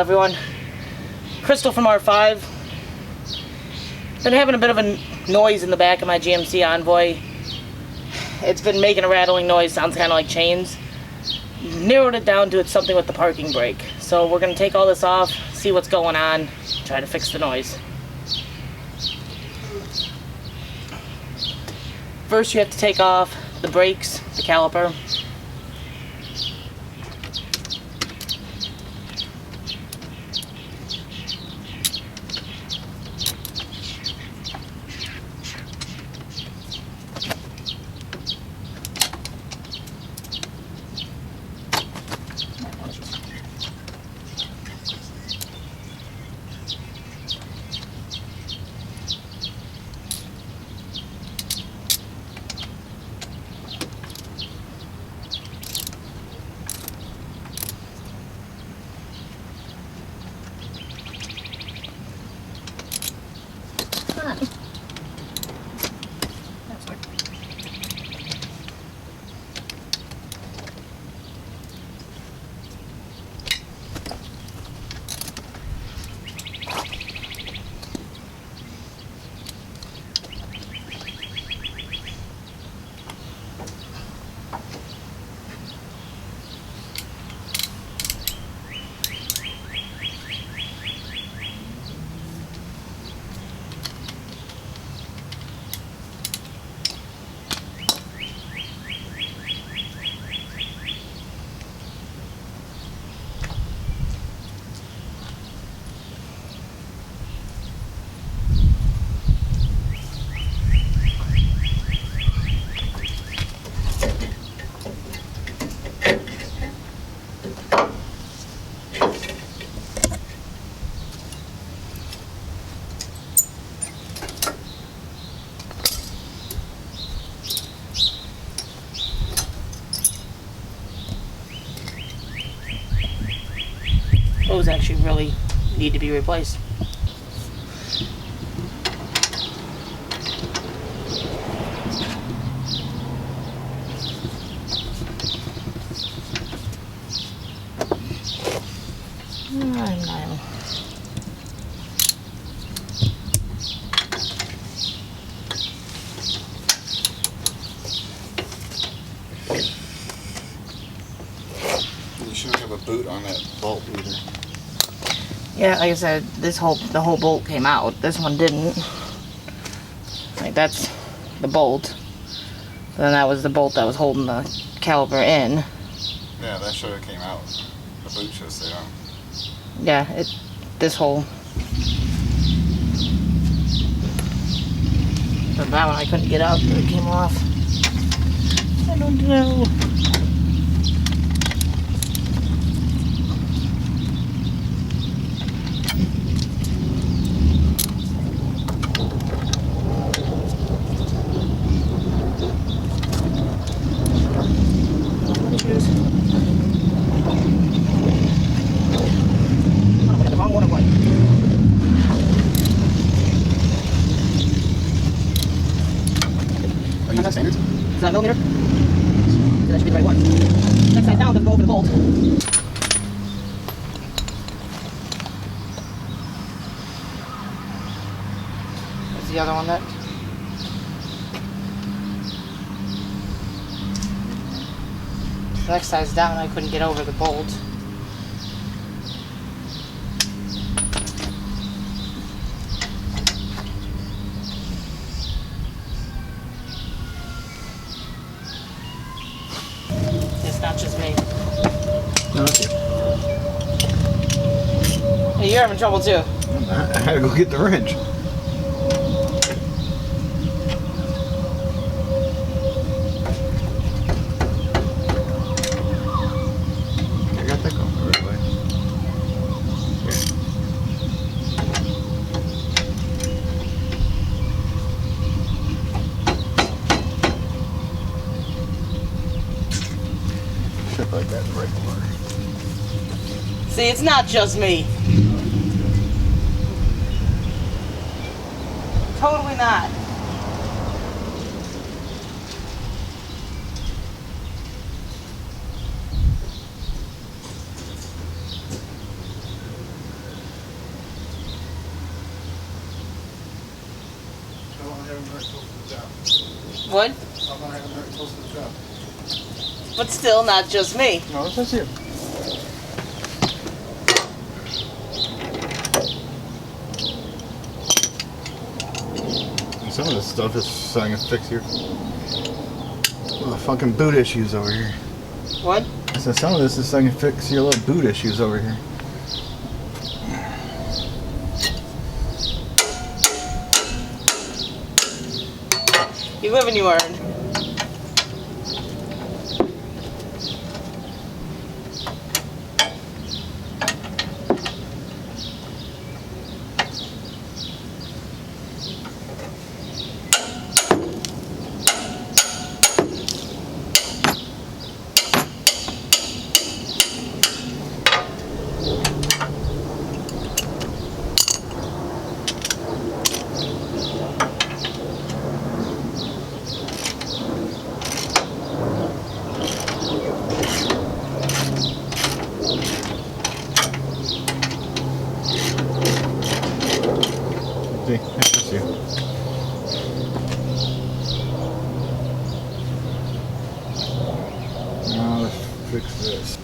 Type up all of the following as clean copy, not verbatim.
everyone. Krystal from R5. Been having a bit of a noise in the back of my GMC Envoy. It's been making a rattling noise, sounds kind of like chains. Narrowed it down to it's something with the parking brake. So we're going to take all this off, see what's going on, try to fix the noise. First you have to take off the brakes, the caliper. Those actually really need to be replaced. You shouldn't have a boot on that bolt either. Yeah, like I said, the whole bolt came out. This one didn't. Like, that's the bolt. Then that was the bolt that was holding the caliper in. Yeah, that should have came out. The boot should have stayed on. Yeah, this whole. But that one I couldn't get out, it came off. I don't know. Is that a millimeter? That should be the right one. Next side down doesn't go over the bolt. What's the other one that? The next side's down, I couldn't get over the bolt. Not just me. No, it's you. Hey, you're having trouble too. I had to go get the wrench. I got that going the right way. Shit like that in the right corner. See, it's not just me. Totally not. haven't heard close to the job. What? How come I haven't heard close to the job? But still, not just me. No, that's you. And some of this stuff is starting to fix your little fucking boot issues over here. What? So some of this is starting to fix your little boot issues over here. You live and you earn. See, that's you. Now let's fix this.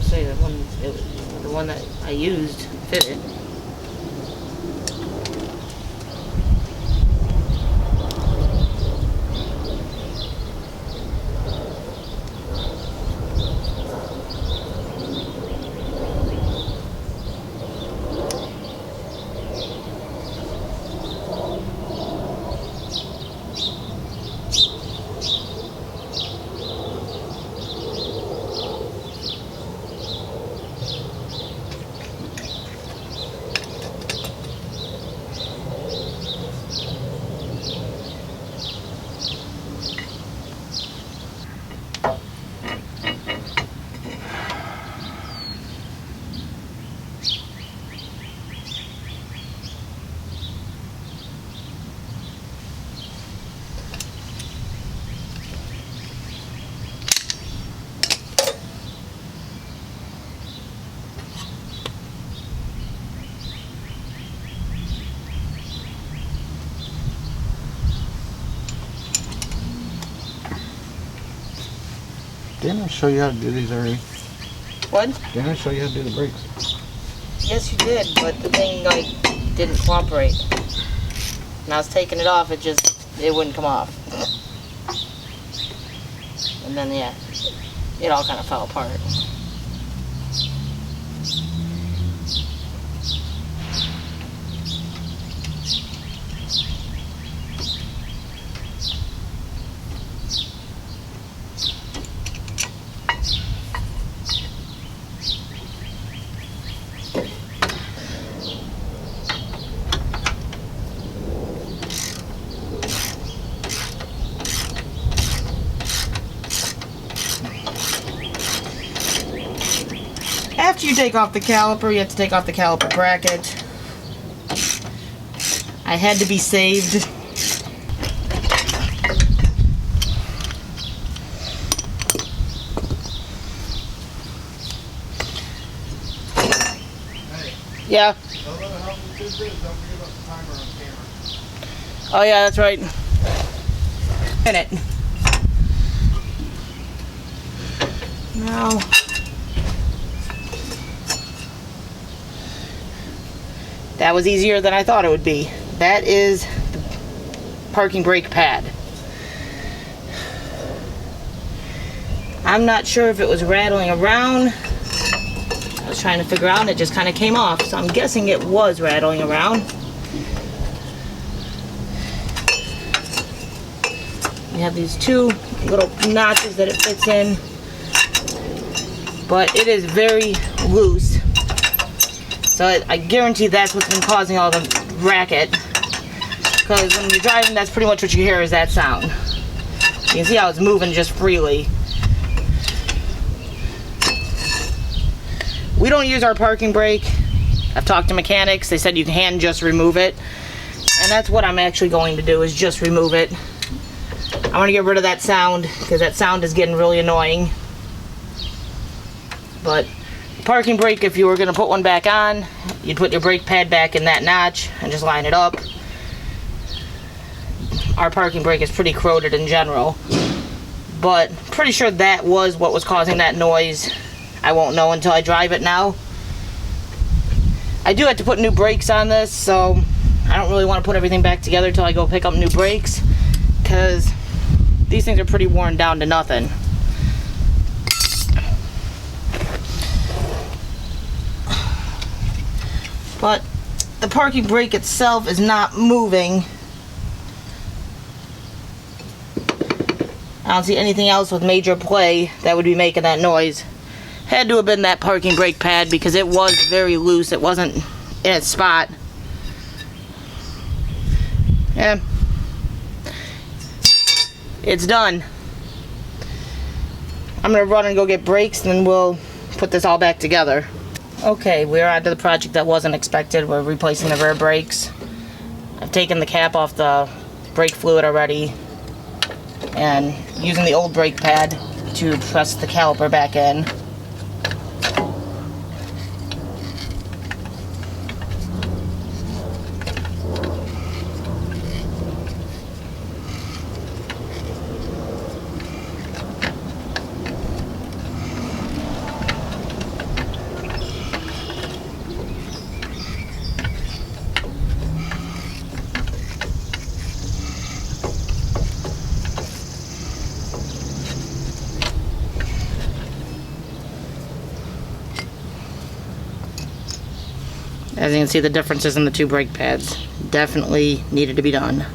Say the one that I used fitted. Didn't I show you how to do these already? What? Didn't I show you how to do the brakes? Yes, you did, but the thing like didn't cooperate. And I was taking it off, it wouldn't come off. And then yeah, it all kind of fell apart. After you take off the caliper, you have to take off the caliper bracket. I had to be saved. Yeah. Oh yeah, that's right. In it. Now. That was easier than I thought it would be. That is the parking brake pad. I'm not sure if it was rattling around. I was trying to figure out and it just kind of came off. So I'm guessing it was rattling around. We have these two little notches that it fits in. But it is very loose. So I guarantee that's what's been causing all the racket. Because when you're driving, that's pretty much what you hear is that sound. You can see how it's moving just freely. We don't use our parking brake. I've talked to mechanics. They said you can just remove it. And that's what I'm actually going to do, is just remove it. I want to get rid of that sound because that sound is getting really annoying. But Parking brake, if you were going to put one back on, you'd put your brake pad back in that notch and just line it up. Our parking brake is pretty corroded in general, but pretty sure that was what was causing that noise. I won't know until I drive it now. I do have to put new brakes on this, so I don't really want to put everything back together until I go pick up new brakes, because these things are pretty worn down to nothing. But the parking brake itself is not moving. I don't see anything else with major play that would be making that noise. Had to have been that parking brake pad because it was very loose. It wasn't in its spot. Yeah. It's done. I'm gonna run and go get brakes and then we'll put this all back together. Okay, we're on to the project that wasn't expected. We're replacing the rear brakes. I've taken the cap off the brake fluid already and using the old brake pad to press the caliper back in. As you can see, the differences in the two brake pads definitely needed to be done.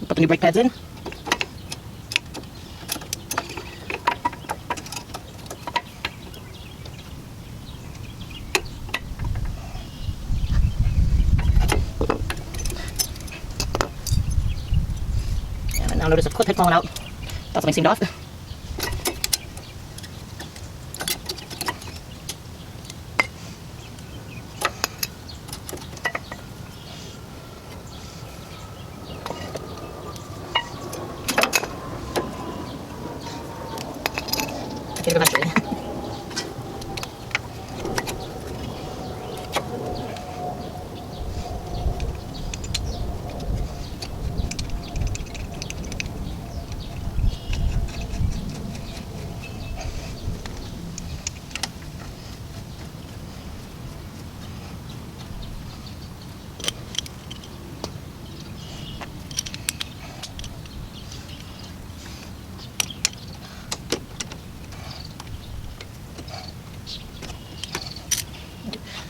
Put the new brake pads in. And now notice a clip had fallen out. Thought something seemed off. Get it eventually.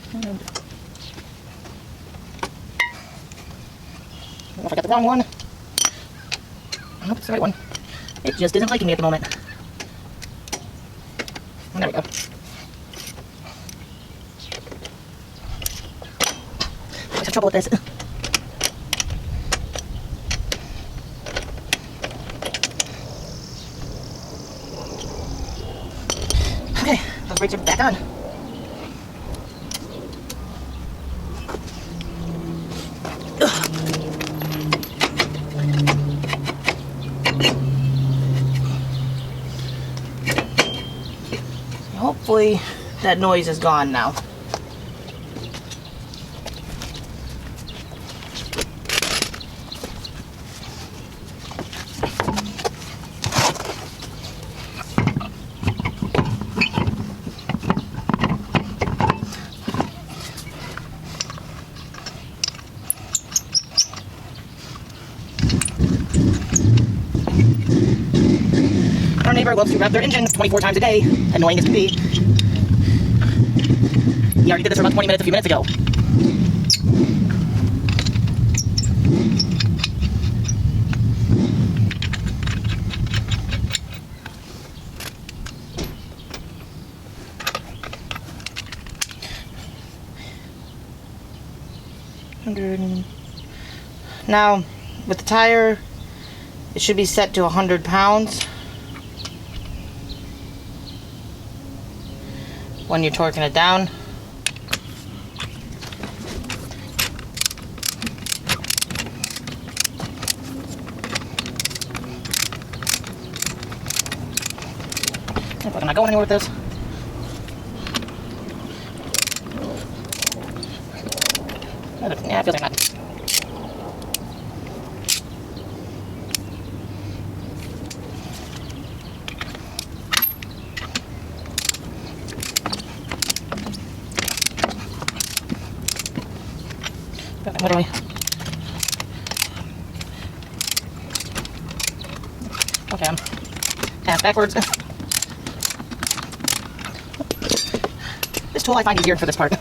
I don't know if I got the wrong one. I hope it's the right one. It just isn't liking me at the moment. There we go. I have trouble with this. Okay, those brakes are back on. Hopefully that noise is gone now. neighbor loves to rev their engine 24 times a day, annoying as can be. He already did this for about 20 minutes a few minutes ago. Now, with the tire, it should be set to 100 pounds when you're torquing it down. I'm not going anywhere with this. Yeah, it feels like not. Literally. Okay, I'm half backwards. This tool I find easier for this part.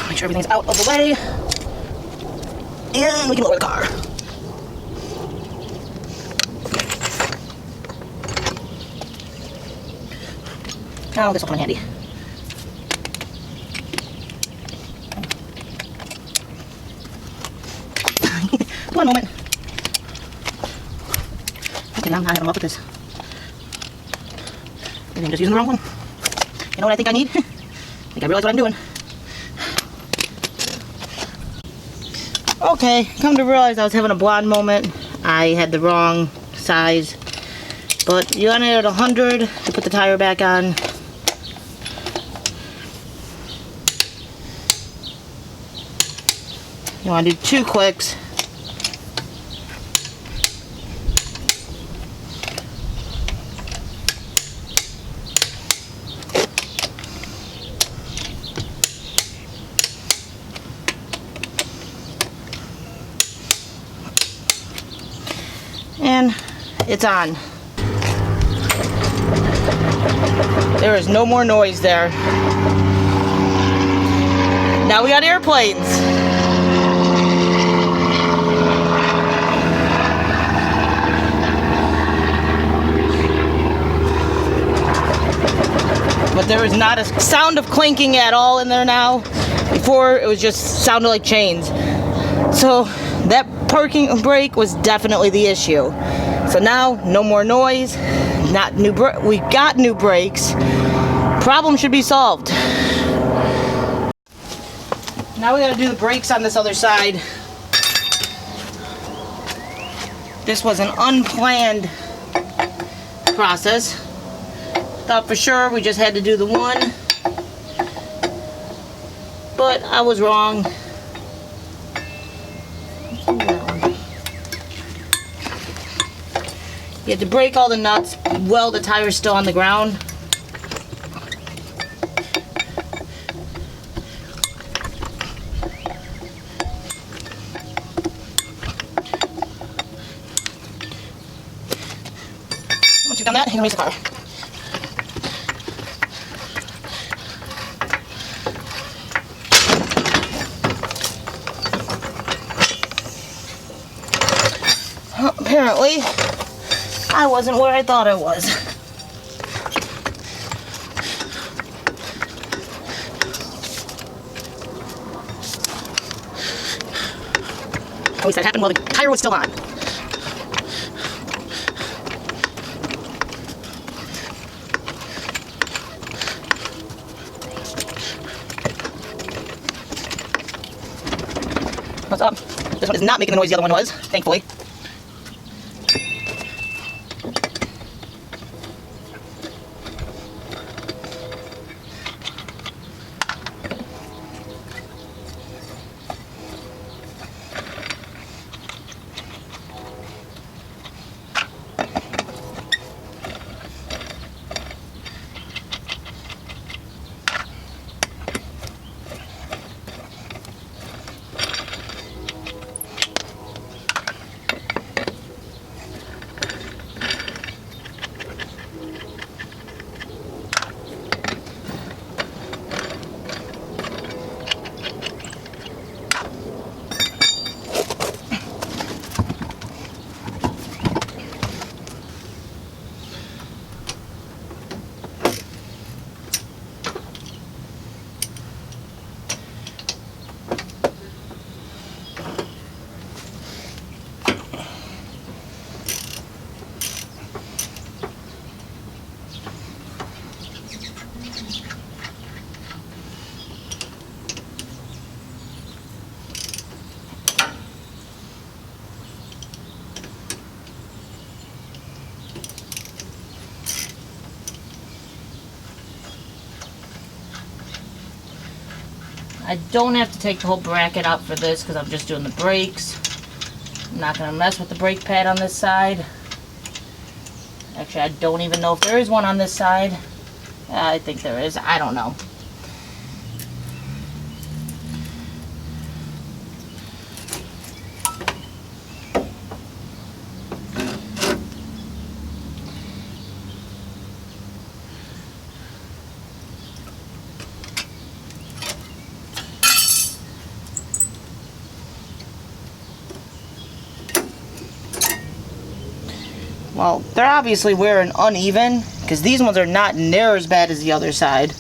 Make sure everything's out of the way. And we can lower the car. Oh, this will come in handy. One moment. Okay, now I'm having luck with this. Maybe I'm just using the wrong one. You know what I think I need? I think I realize what I'm doing. Okay, come to realize I was having a blonde moment. I had the wrong size. But you want it at 100 to put the tire back on. You want to do 2 clicks. And it's on. There is no more noise there. Now we got airplanes. But there is not a sound of clanking at all in there now. Before it was just sounded like chains. So that parking brake was definitely the issue. So now no more noise. We got new brakes. Problem should be solved. Now we got to do the brakes on this other side. This was an unplanned process. Thought for sure we just had to do the one, but I was wrong. You have to break all the nuts while the tire's still on the ground. Once you've done that, you can raise the car. Apparently, I wasn't where I thought I was. At least that happened while the tire was still on. What's up? This one is not making the noise the other one was, thankfully. I don't have to take the whole bracket out for this because I'm just doing the brakes. I'm not going to mess with the brake pad on this side. Actually, I don't even know if there is one on this side. I think there is. I don't know. Well, they're obviously wearing uneven because these ones are not near as bad as the other side.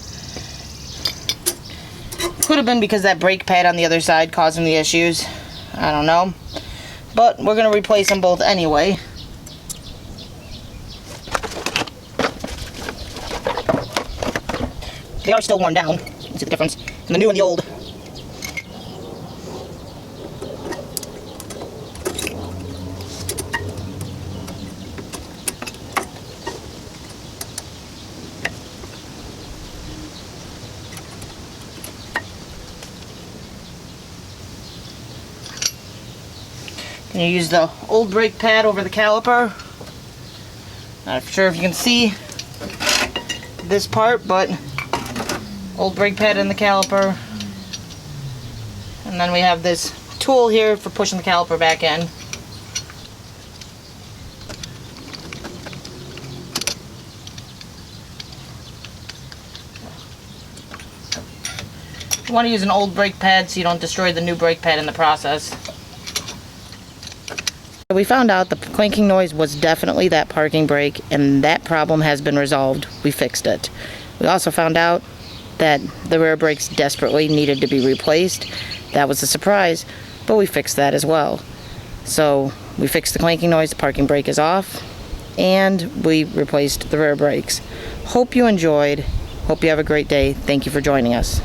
Could have been because that brake pad on the other side caused them the issues. I don't know. But we're going to replace them both anyway. They are still worn down. You can see the difference in the new and the old. And you use the old brake pad over the caliper. Not sure if you can see this part, but old brake pad in the caliper. And then we have this tool here for pushing the caliper back in. You want to use an old brake pad so you don't destroy the new brake pad in the process. We found out the clanking noise was definitely that parking brake, and that problem has been resolved. We fixed it. We also found out that the rear brakes desperately needed to be replaced. That was a surprise, but we fixed that as well. So we fixed the clanking noise, the parking brake is off, and we replaced the rear brakes. Hope you enjoyed. Hope you have a great day. Thank you for joining us.